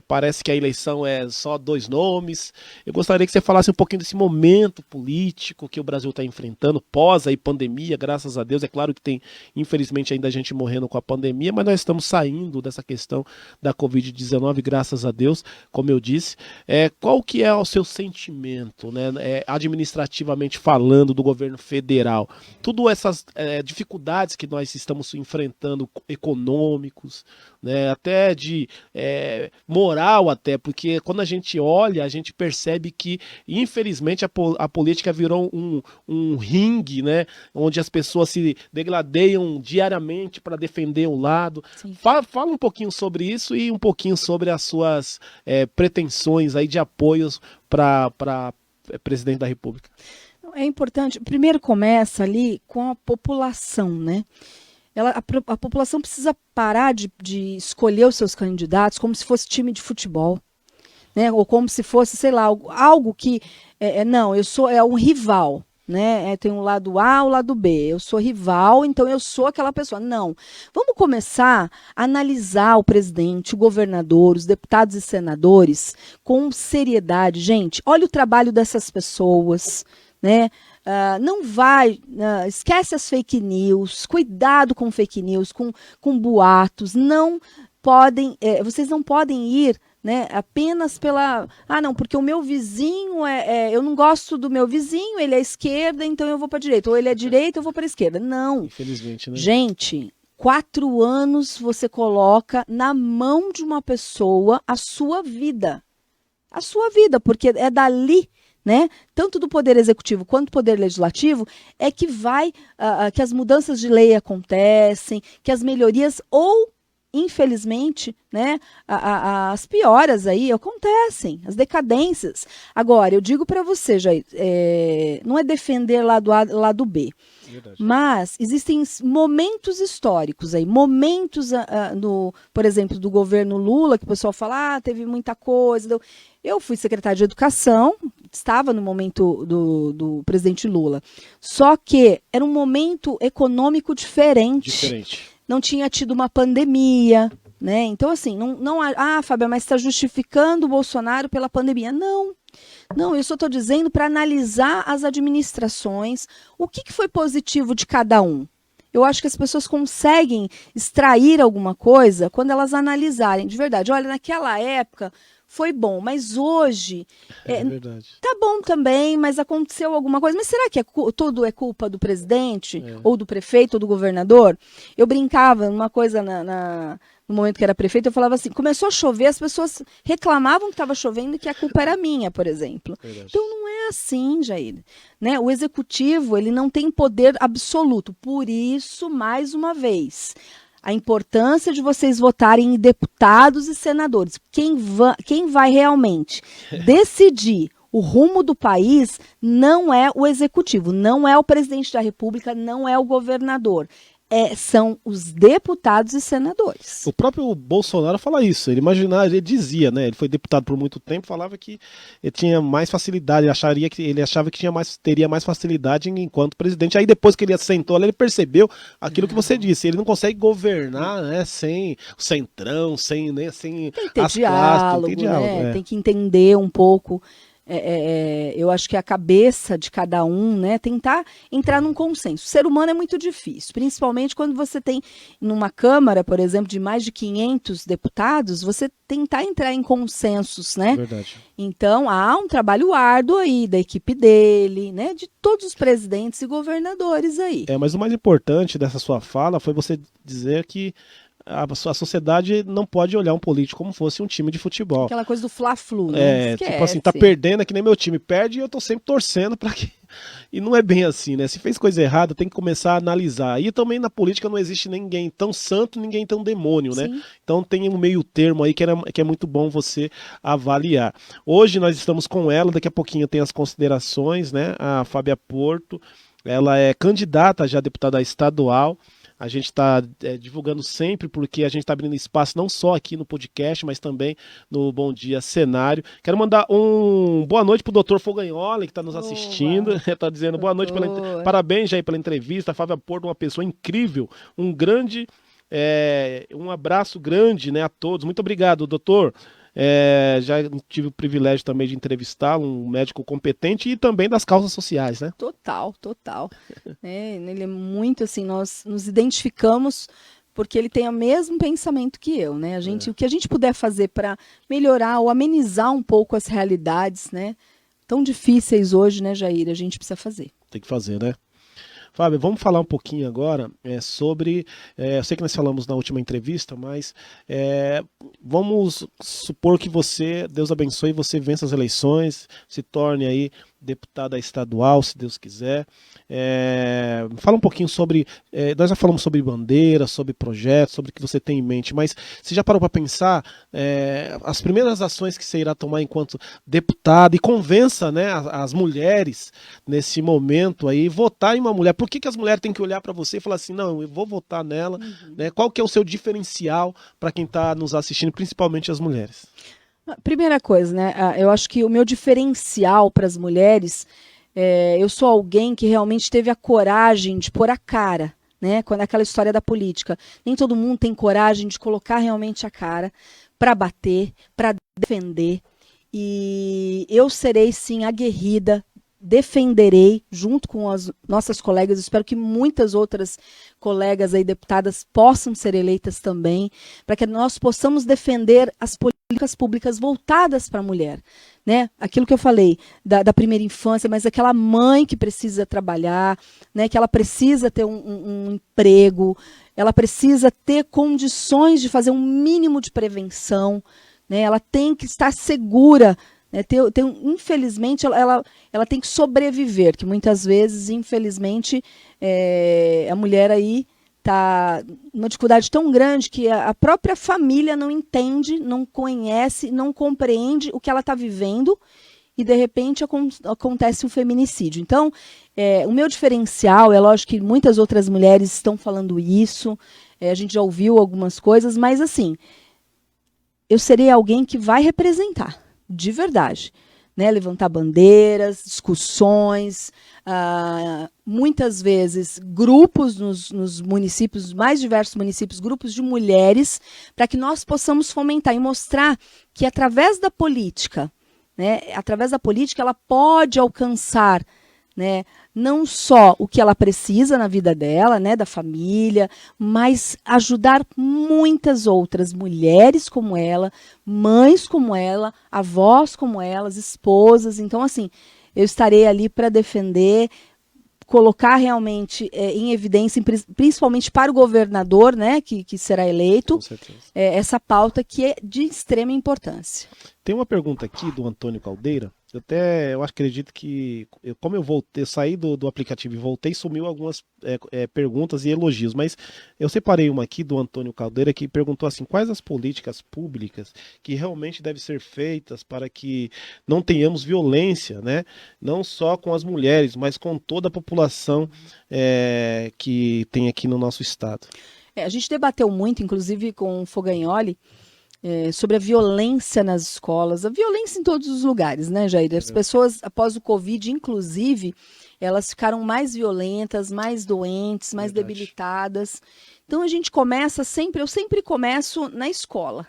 parece que a eleição é só dois nomes. Eu gostaria que você falasse um pouquinho desse momento político que o Brasil está enfrentando pós a pandemia, graças a Deus. É claro que tem, infelizmente, ainda gente morrendo com a pandemia, mas nós estamos saindo dessa questão da Covid-19, graças a Deus, como eu disse. Qual que é o seu sentimento, né, administrativamente falando, do governo federal? Tudo essas dificuldades que nós estamos enfrentando, econômicos, né, até de moral até, porque quando a gente olha, a gente percebe que, infelizmente, a política virou um ringue, né, onde as pessoas se degradeiam diariamente para defender um lado. Fala um pouquinho sobre isso e um pouquinho sobre as suas pretensões aí de apoios para presidente da República. É importante, primeiro começa ali com a população, né? A população precisa parar de escolher os seus candidatos como se fosse time de futebol, né? Ou como se fosse, sei lá, algo que não, eu sou um rival, né? Tem o lado A, o lado B. Eu sou rival, então eu sou aquela pessoa. Não. Vamos começar a analisar o presidente, o governador, os deputados e senadores com seriedade. Gente, olha o trabalho dessas pessoas, né? Esquece as fake news, cuidado com fake news, com boatos, vocês não podem ir, né, apenas não, porque o meu vizinho eu não gosto do meu vizinho, ele é esquerda, então eu vou para a direita, ou ele é direita, eu vou para a esquerda. Não. Infelizmente, né? Gente, 4 anos você coloca na mão de uma pessoa a sua vida, porque é dali, né, tanto do Poder Executivo quanto do Poder Legislativo, é que que as mudanças de lei acontecem, que as melhorias ou, infelizmente, né, as pioras aí acontecem, as decadências. Agora, eu digo para você, Jair, não é defender lado A, lado B. Verdade. Mas existem momentos históricos aí, momentos, por exemplo, do governo Lula, que o pessoal fala, teve muita coisa. Eu fui secretária de Educação, estava no momento do presidente Lula. Só que era um momento econômico diferente. Não tinha tido uma pandemia, né? Então, assim, Fábio, mas está justificando o Bolsonaro pela pandemia. Não, eu só estou dizendo para analisar as administrações, o que foi positivo de cada um. Eu acho que as pessoas conseguem extrair alguma coisa quando elas analisarem de verdade. Olha, naquela época foi bom, mas hoje verdade. Tá bom também, mas aconteceu alguma coisa. Mas será que tudo é culpa do presidente, ou do prefeito, ou do governador? Eu brincava numa coisa no momento que era prefeito, eu falava assim, começou a chover, as pessoas reclamavam que estava chovendo e que a culpa era minha, por exemplo. Verdade. Então não é assim, Jair. Né? O executivo, ele não tem poder absoluto. Por isso, mais uma vez, a importância de vocês votarem em deputados e senadores. Quem vai realmente decidir o rumo do país não é o executivo, não é o presidente da República, não é o governador. São os deputados e senadores. O próprio Bolsonaro fala isso, ele dizia, né? Ele foi deputado por muito tempo, falava que ele tinha mais facilidade, ele achava que teria mais facilidade enquanto presidente. Aí depois que ele assentou, ele percebeu aquilo que você disse, ele não consegue governar, né, sem o centrão, sem tem que ter as diálogo, classes, tem que ter diálogo, né? Tem que entender um pouco eu acho que a cabeça de cada um, né, tentar entrar num consenso. O ser humano é muito difícil, principalmente quando você tem numa Câmara, por exemplo, de mais de 500 deputados, você tentar entrar em consensos, né? Verdade. Então, há um trabalho árduo aí da equipe dele, né, de todos os presidentes e governadores aí. Mas o mais importante dessa sua fala foi você dizer que a sociedade não pode olhar um político como fosse um time de futebol. Aquela coisa do fla-flu, né? Tipo assim, tá perdendo, é que nem meu time perde e eu tô sempre torcendo para que... E não é bem assim, né? Se fez coisa errada, tem que começar a analisar. E também na política não existe ninguém tão santo, ninguém tão demônio, né? Sim. Então tem um meio termo aí que é muito bom você avaliar. Hoje nós estamos com ela, daqui a pouquinho tem as considerações, né? A Fábia Porto, ela é candidata já a deputada estadual. A gente está divulgando sempre, porque a gente está abrindo espaço não só aqui no podcast, mas também no Bom Dia Cenário. Quero mandar boa noite para o doutor Fogagnoli, que está nos assistindo. Está dizendo boa noite, parabéns, Jair, pela entrevista. A Fábia Porto, uma pessoa incrível, um abraço grande, né, a todos. Muito obrigado, doutor. Já tive o privilégio também de entrevistar um médico competente e também das causas sociais, né? Total. Ele é muito assim, nós nos identificamos porque ele tem o mesmo pensamento que eu, né? O que a gente puder fazer para melhorar ou amenizar um pouco as realidades, né? Tão difíceis hoje, né, Jair? A gente precisa fazer. Tem que fazer, né? Fábio, vamos falar um pouquinho agora sobre... eu sei que nós falamos na última entrevista, mas vamos supor que Deus abençoe, você vença as eleições, se torne aí deputada estadual, se Deus quiser. Fala um pouquinho sobre... nós já falamos sobre bandeira, sobre projetos, sobre o que você tem em mente, mas você já parou para pensar as primeiras ações que você irá tomar enquanto deputada e convença, né, as mulheres nesse momento aí, votar em uma mulher. Por que as mulheres têm que olhar para você e falar assim, não, eu vou votar nela, né? Qual que é o seu diferencial para quem está nos assistindo, principalmente as mulheres? Primeira coisa, né? Eu acho que o meu diferencial para as mulheres, eu sou alguém que realmente teve a coragem de pôr a cara, né? Quando aquela história da política, nem todo mundo tem coragem de colocar realmente a cara para bater, para defender. E eu serei sim aguerrida, defenderei junto com as nossas colegas, espero que muitas outras colegas aí deputadas possam ser eleitas também, para que nós possamos defender as políticas públicas voltadas para a mulher, né? Aquilo que eu falei da primeira infância, mas aquela mãe que precisa trabalhar, né? Que ela precisa ter um emprego, ela precisa ter condições de fazer um mínimo de prevenção, né? Ela tem que estar segura. Infelizmente, ela tem que sobreviver, que muitas vezes, infelizmente, a mulher aí está numa dificuldade tão grande que a própria família não entende, não conhece, não compreende o que ela está vivendo e, de repente, acontece um feminicídio. Então, o meu diferencial, é lógico que muitas outras mulheres estão falando isso, a gente já ouviu algumas coisas, mas, assim, eu serei alguém que vai representar. De verdade, né? Levantar bandeiras, discussões, muitas vezes grupos nos municípios, mais diversos municípios, grupos de mulheres, para que nós possamos fomentar e mostrar que através da política, né, ela pode alcançar, né, não só o que ela precisa na vida dela, né, da família, mas ajudar muitas outras mulheres como ela, mães como ela, avós como elas, esposas. Então, assim, eu estarei ali para defender, colocar realmente em evidência, principalmente para o governador, né, que será eleito, Com certeza. Essa pauta que é de extrema importância. Tem uma pergunta aqui do Antônio Caldeira. Eu acredito que, como eu saí do aplicativo e voltei, sumiu algumas perguntas e elogios, mas eu separei uma aqui do Antônio Caldeira que perguntou assim, quais as políticas públicas que realmente devem ser feitas para que não tenhamos violência, né? Não só com as mulheres, mas com toda a população que tem aqui no nosso estado. A gente debateu muito, inclusive com o Fogagnoli, sobre a violência nas escolas, a violência em todos os lugares, né, Jair? As pessoas, após o Covid, inclusive, elas ficaram mais violentas, mais doentes, mais debilitadas. Então, a gente começa eu sempre começo na escola,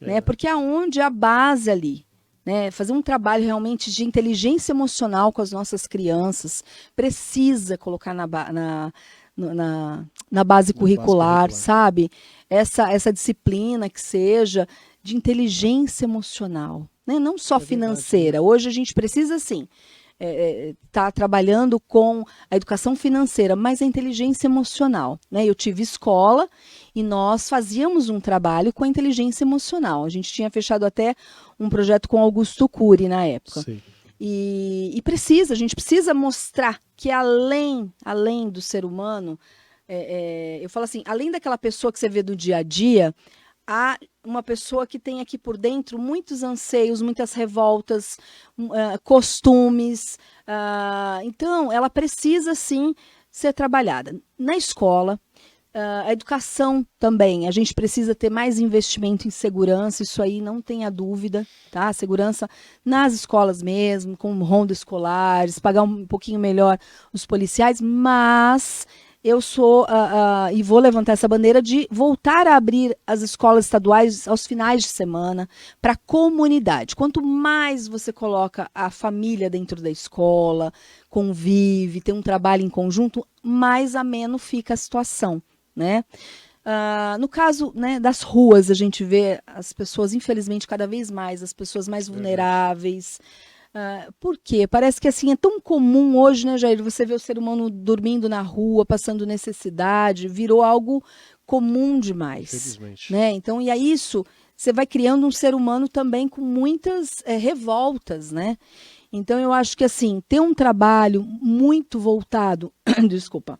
né? Porque é onde a base ali, né? Fazer um trabalho realmente de inteligência emocional com as nossas crianças, precisa colocar na base curricular, sabe? Essa disciplina que seja de inteligência emocional, né? Não só financeira. Hoje a gente precisa, sim, tá trabalhando com a educação financeira, mas a inteligência emocional, né? Eu tive escola e nós fazíamos um trabalho com a inteligência emocional. A gente tinha fechado até um projeto com Augusto Cury na época. Sim. E a gente precisa mostrar que além do ser humano, eu falo assim, além daquela pessoa que você vê do dia a dia, há uma pessoa que tem aqui por dentro muitos anseios, muitas revoltas, costumes. Então, ela precisa, sim, ser trabalhada. Na escola, a educação também, a gente precisa ter mais investimento em segurança, isso aí não tenha dúvida, tá? Segurança nas escolas mesmo, com ronda escolares, pagar um pouquinho melhor os policiais, mas eu sou, e vou levantar essa bandeira de voltar a abrir as escolas estaduais aos finais de semana para a comunidade. Quanto mais você coloca a família dentro da escola, convive, tem um trabalho em conjunto, mais ameno fica a situação, né? No caso, né, das ruas, a gente vê as pessoas, infelizmente, cada vez mais, as pessoas mais vulneráveis. Por quê? Parece que assim é tão comum hoje, né, Jair? Você vê o ser humano dormindo na rua, passando necessidade, virou algo comum demais. Infelizmente. Né? Então, e é isso, você vai criando um ser humano também com muitas revoltas, né? Então, eu acho que assim, ter um trabalho muito voltado, desculpa,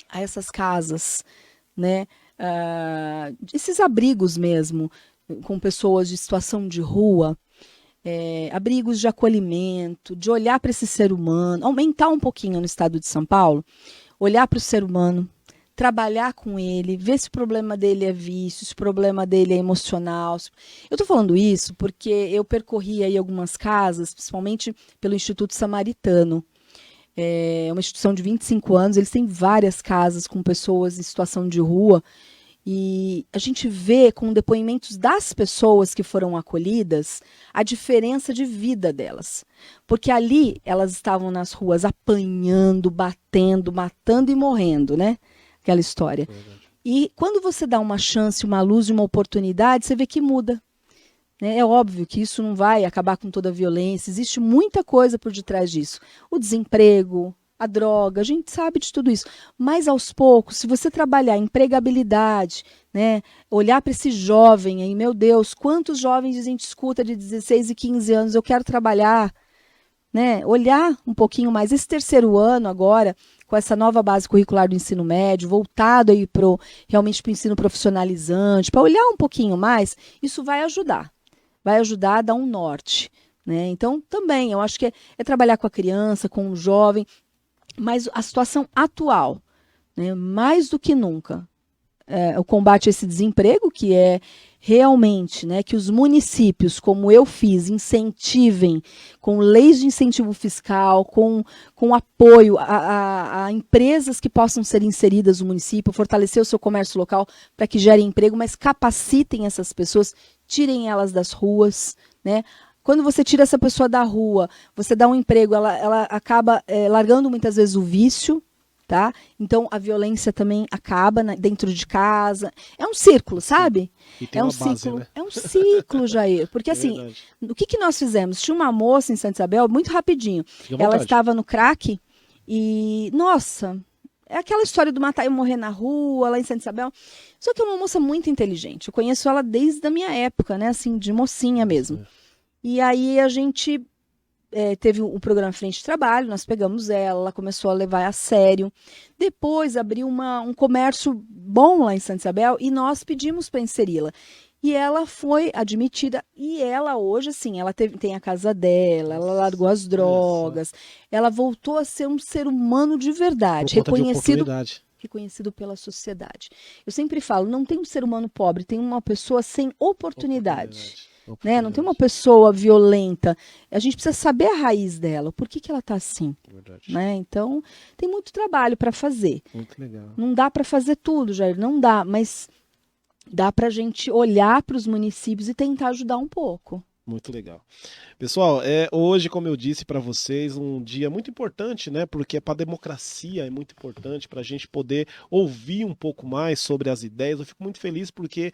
a essas casas, né? Esses abrigos mesmo, com pessoas de situação de rua, abrigos de acolhimento, de olhar para esse ser humano, aumentar um pouquinho no estado de São Paulo, olhar para o ser humano, trabalhar com ele, ver se o problema dele é vício, se o problema dele é emocional. Eu estou falando isso porque eu percorri aí algumas casas, principalmente pelo Instituto Samaritano. É uma instituição de 25 anos, eles têm várias casas com pessoas em situação de rua, e a gente vê com depoimentos das pessoas que foram acolhidas a diferença de vida delas. Porque ali elas estavam nas ruas apanhando, batendo, matando e morrendo, né? Aquela história. E quando você dá uma chance, uma luz e uma oportunidade, você vê que muda. Né? É óbvio que isso não vai acabar com toda a violência, existe muita coisa por detrás disso. O desemprego, a droga, a gente sabe de tudo isso. Mas aos poucos, se você trabalhar empregabilidade, né, olhar para esse jovem aí, meu Deus, quantos jovens a gente escuta de 16 e 15 anos, eu quero trabalhar, né, olhar um pouquinho mais. Esse terceiro ano agora, com essa nova base curricular do ensino médio, voltado aí realmente para o ensino profissionalizante, para olhar um pouquinho mais, isso vai ajudar a dar um norte. Né? Então, também, eu acho que é trabalhar com a criança, com o jovem, mas a situação atual, né, mais do que nunca, o combate a esse desemprego, que é realmente, né, que os municípios, como eu fiz, incentivem com leis de incentivo fiscal, com apoio a empresas que possam ser inseridas no município, fortalecer o seu comércio local para que gerem emprego, mas capacitem essas pessoas, tirem elas das ruas, né? Quando você tira essa pessoa da rua, você dá um emprego, ela acaba largando muitas vezes o vício, tá? Então a violência também acaba dentro de casa. É um círculo, sabe? E tem uma base, ciclo, né? é um ciclo, Jair. Porque assim, o que nós fizemos? Tinha uma moça em Santa Isabel, muito rapidinho. Ela estava no crack e, nossa, é aquela história do matar e morrer na rua, lá em Santa Isabel. Só que é uma moça muito inteligente. Eu conheço ela desde a minha época, né? Assim, de mocinha mesmo. E aí a gente teve um programa Frente de Trabalho, nós pegamos ela começou a levar a sério. Depois abriu um comércio bom lá em Santa Isabel e nós pedimos para inseri-la. E ela foi admitida e ela hoje, assim, ela tem a casa dela, ela largou as drogas, ela voltou a ser um ser humano de verdade, reconhecido pela sociedade. Eu sempre falo, não tem um ser humano pobre, tem uma pessoa sem oportunidade. Né? Não tem uma pessoa violenta. A gente precisa saber a raiz dela. Por que ela está assim? Né? Então, tem muito trabalho para fazer. Muito legal. Não dá para fazer tudo, Jair. Não dá, mas dá para a gente olhar para os municípios e tentar ajudar um pouco. Muito legal. Pessoal, hoje, como eu disse para vocês, um dia muito importante, né? Porque para a democracia é muito importante para a gente poder ouvir um pouco mais sobre as ideias. Eu fico muito feliz porque,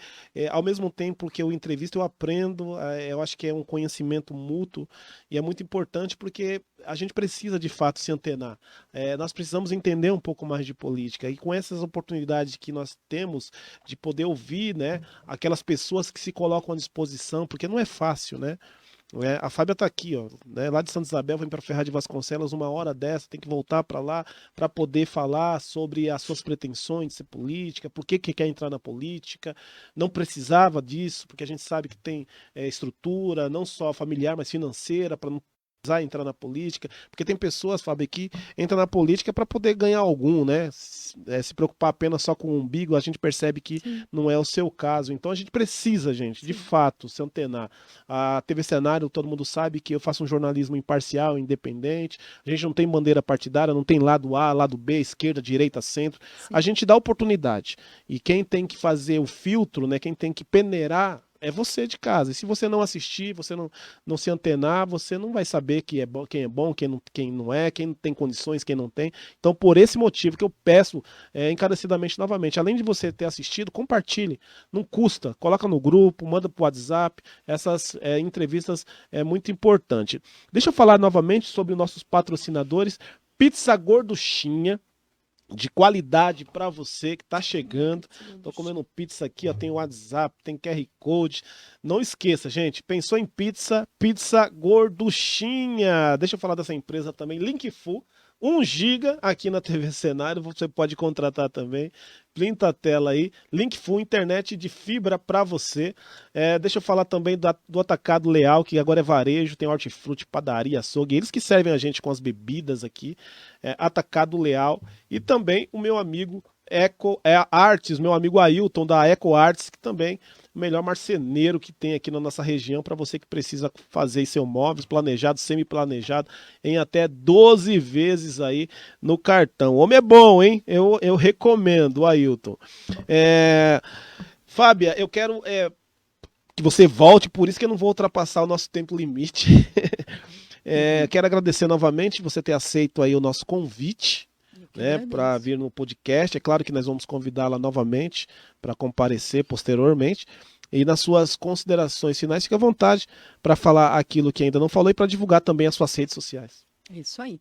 ao mesmo tempo que eu entrevisto, eu aprendo. Eu acho que é um conhecimento mútuo e é muito importante porque a gente precisa de fato se antenar. Nós precisamos entender um pouco mais de política e com essas oportunidades que nós temos de poder ouvir, né? Aquelas pessoas que se colocam à disposição, porque não é fácil, né? A Fábia está aqui, ó, né, lá de Santa Isabel, vem para Ferraz de Vasconcelos, uma hora dessa, tem que voltar para lá para poder falar sobre as suas pretensões de ser política, por que quer entrar na política, não precisava disso, porque a gente sabe que tem estrutura, não só familiar, mas financeira, para não precisar entrar na política, porque tem pessoas, Fábio, que entram na política para poder ganhar algum, né? Se preocupar apenas só com o umbigo, a gente percebe que não é o seu caso. Então a gente precisa, gente, de fato, se antenar. A TV Cenário, todo mundo sabe que eu faço um jornalismo imparcial, independente. A gente não tem bandeira partidária, não tem lado A, lado B, esquerda, direita, centro. Sim. A gente dá oportunidade. E quem tem que fazer o filtro, né? Quem tem que peneirar é você de casa. E se você não assistir, você não se antenar, você não vai saber quem é bom, quem não é, quem tem condições, quem não tem. Então, por esse motivo que eu peço encarecidamente novamente, além de você ter assistido, compartilhe. Não custa. Coloca no grupo, manda pro WhatsApp. Essas entrevistas é muito importante. Deixa eu falar novamente sobre os nossos patrocinadores. Pizza Gorduchinha, de qualidade para você que tá chegando. Tô comendo pizza aqui, ó, tem WhatsApp, tem QR Code. Não esqueça, gente, pensou em pizza, Pizza Gorduchinha. Deixa eu falar dessa empresa também, Linkful. 1 GB aqui na TV Cenário, você pode contratar também. Printa a tela aí. Linkful, internet de fibra para você. Deixa eu falar também do Atacado Leal, que agora é varejo, tem hortifruti, padaria, açougue. Eles que servem a gente com as bebidas aqui. Atacado Leal. E também o meu amigo Eco Arts, meu amigo Ailton da Eco Arts, que também o melhor marceneiro que tem aqui na nossa região para você que precisa fazer seu móveis planejado, semi-planejado, em até 12 vezes aí no cartão. O homem é bom, hein? Eu recomendo, Ailton. Fábia, eu quero que você volte, por isso que eu não vou ultrapassar o nosso tempo limite. Quero agradecer novamente você ter aceito aí o nosso convite, né, para vir no podcast. É claro que nós vamos convidá-la novamente para comparecer posteriormente. E nas suas considerações finais, fique à vontade para falar aquilo que ainda não falou e para divulgar também as suas redes sociais. Isso aí.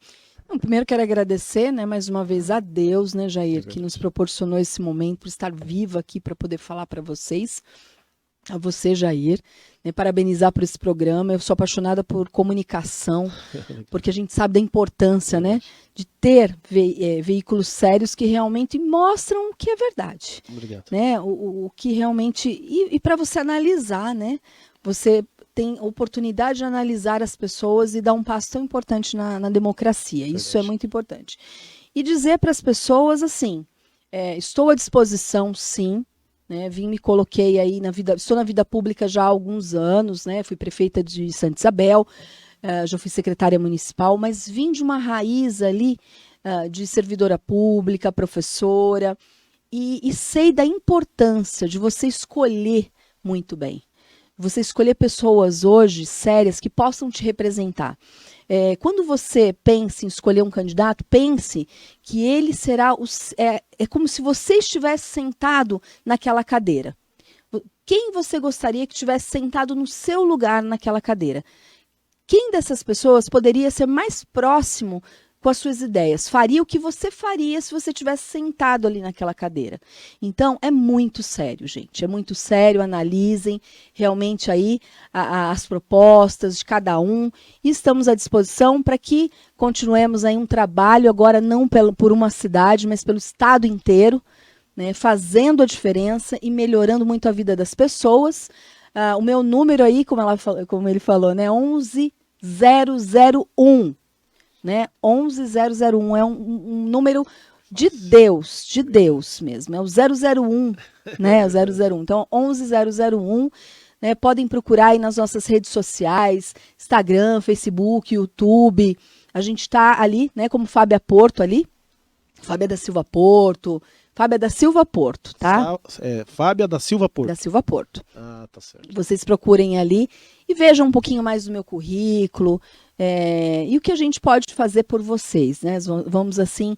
Bom, primeiro quero agradecer, né, mais uma vez a Deus, né, Jair, que nos proporcionou esse momento, por estar viva aqui para poder falar para vocês. A você, Jair, né, parabenizar por esse programa. Eu sou apaixonada por comunicação, porque a gente sabe da importância, né, de ter veículos sérios que realmente mostram o que é verdade. Obrigado. Né, o que realmente... E para você analisar, né, você tem oportunidade de analisar as pessoas e dar um passo tão importante na democracia. Isso é muito importante. E dizer para as pessoas assim, estou à disposição, sim, né, me coloquei aí estou na vida pública já há alguns anos, né, fui prefeita de Santa Isabel, já fui secretária municipal, mas vim de uma raiz ali de servidora pública, professora, e sei da importância de você escolher muito bem. Você escolher pessoas hoje sérias que possam te representar. Quando você pensa em escolher um candidato, pense que ele será... É como se você estivesse sentado naquela cadeira. Quem você gostaria que estivesse sentado no seu lugar naquela cadeira? Quem dessas pessoas poderia ser mais próximo com as suas ideias? Faria o que você faria se você tivesse sentado ali naquela cadeira. Então, é muito sério, gente. É muito sério. Analisem realmente aí as propostas de cada um. E estamos à disposição para que continuemos aí um trabalho, agora não por uma cidade, mas pelo estado inteiro, né, fazendo a diferença e melhorando muito a vida das pessoas. O meu número aí, como ele falou, né, 11001. Né? 11001 é um número de Deus mesmo, é o 001, né? O 001. Então, 11001, né? Podem procurar aí nas nossas redes sociais, Instagram, Facebook, YouTube. A gente está ali, né? Como Fábia Porto ali, Fábia da Silva Porto, Fábia da Silva Porto, tá? Fábia da Silva Porto. Da Silva Porto. Ah, tá certo. Vocês procurem ali e vejam um pouquinho mais do meu currículo e o que a gente pode fazer por vocês, né? Vamos, assim,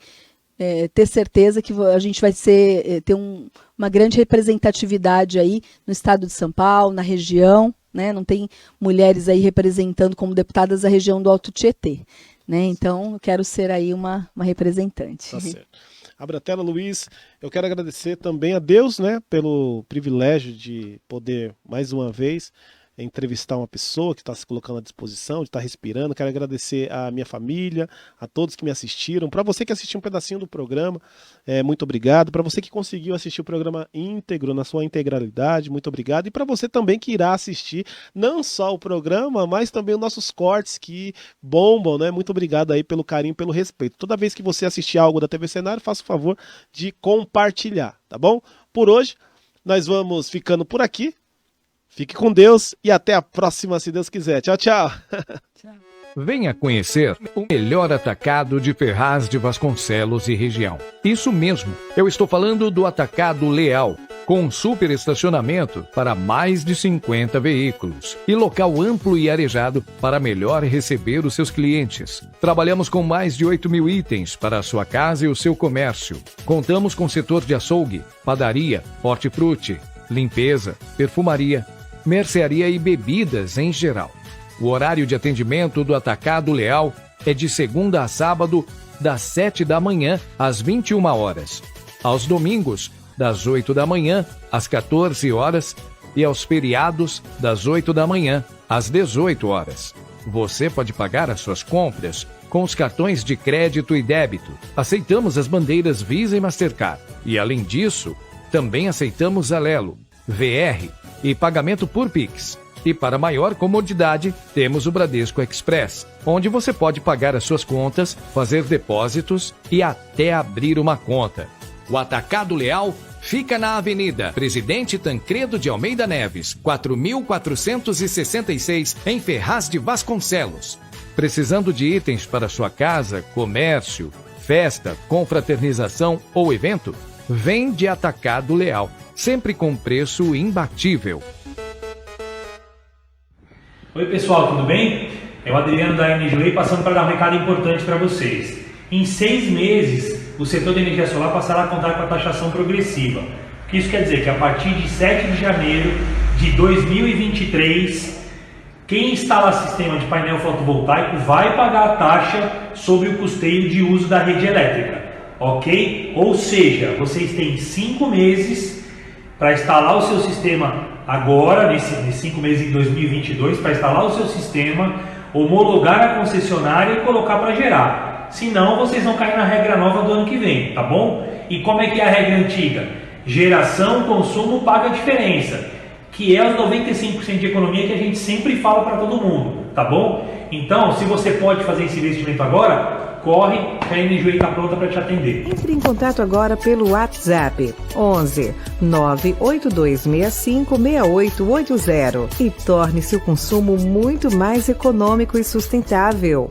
ter certeza que a gente vai ter uma grande representatividade aí no estado de São Paulo, na região, né? Não tem mulheres aí representando como deputadas a região do Alto Tietê, né? Então, eu quero ser aí uma representante. Tá certo. Abre a tela, Luiz. Eu quero agradecer também a Deus, né, pelo privilégio de poder, mais uma vez, entrevistar uma pessoa que está se colocando à disposição, de estar respirando. Quero agradecer à minha família, a todos que me assistiram. Para você que assistiu um pedacinho do programa, muito obrigado. Para você que conseguiu assistir o programa íntegro, na sua integralidade, muito obrigado. E para você também que irá assistir não só o programa, mas também os nossos cortes que bombam, né? Muito obrigado aí pelo carinho, pelo respeito. Toda vez que você assistir algo da TV Cenário, faça o favor de compartilhar, tá bom? Por hoje, nós vamos ficando por aqui. Fique com Deus e até a próxima, se Deus quiser. Tchau, tchau. Venha conhecer o melhor atacado de Ferraz de Vasconcelos e região. Isso mesmo, eu estou falando do Atacado Leal, com super estacionamento para mais de 50 veículos e local amplo e arejado para melhor receber os seus clientes. Trabalhamos com mais de 8.000 itens para a sua casa e o seu comércio. Contamos com setor de açougue, padaria, hortifruti, limpeza, perfumaria, mercearia e bebidas em geral. O horário de atendimento do Atacado Leal é de segunda a sábado, das 7 da manhã às 21 horas. Aos domingos, das 8 da manhã às 14 horas e aos feriados, das 8 da manhã às 18 horas. Você pode pagar as suas compras com os cartões de crédito e débito. Aceitamos as bandeiras Visa e Mastercard. E, além disso, também aceitamos Alelo, VR e pagamento por Pix. E para maior comodidade, temos o Bradesco Express, onde você pode pagar as suas contas, fazer depósitos e até abrir uma conta. O Atacado Leal fica na Avenida Presidente Tancredo de Almeida Neves, 4.466, em Ferraz de Vasconcelos. Precisando de itens para sua casa, comércio, festa, confraternização ou evento? Vem de Atacado Leal, sempre com preço imbatível. Oi pessoal, tudo bem? É o Adriano da Energilei passando para dar um recado importante para vocês. Em 6 meses, o setor de energia solar passará a contar com a taxação progressiva. O que isso quer dizer? Que a partir de 7 de janeiro de 2023, quem instala sistema de painel fotovoltaico vai pagar a taxa sobre o custeio de uso da rede elétrica, ok? Ou seja, vocês têm 5 meses para instalar o seu sistema agora, nesses 5 meses de 2022, para instalar o seu sistema, homologar a concessionária e colocar para gerar. Senão, vocês vão cair na regra nova do ano que vem, tá bom? E como é que é a regra antiga? Geração, consumo, paga a diferença, que é os 95% de economia que a gente sempre fala para todo mundo, tá bom? Então, se você pode fazer esse investimento agora, corre, que a Energilei está pronta para te atender. Entre em contato agora pelo WhatsApp 11 98265 6880 e torne seu consumo muito mais econômico e sustentável.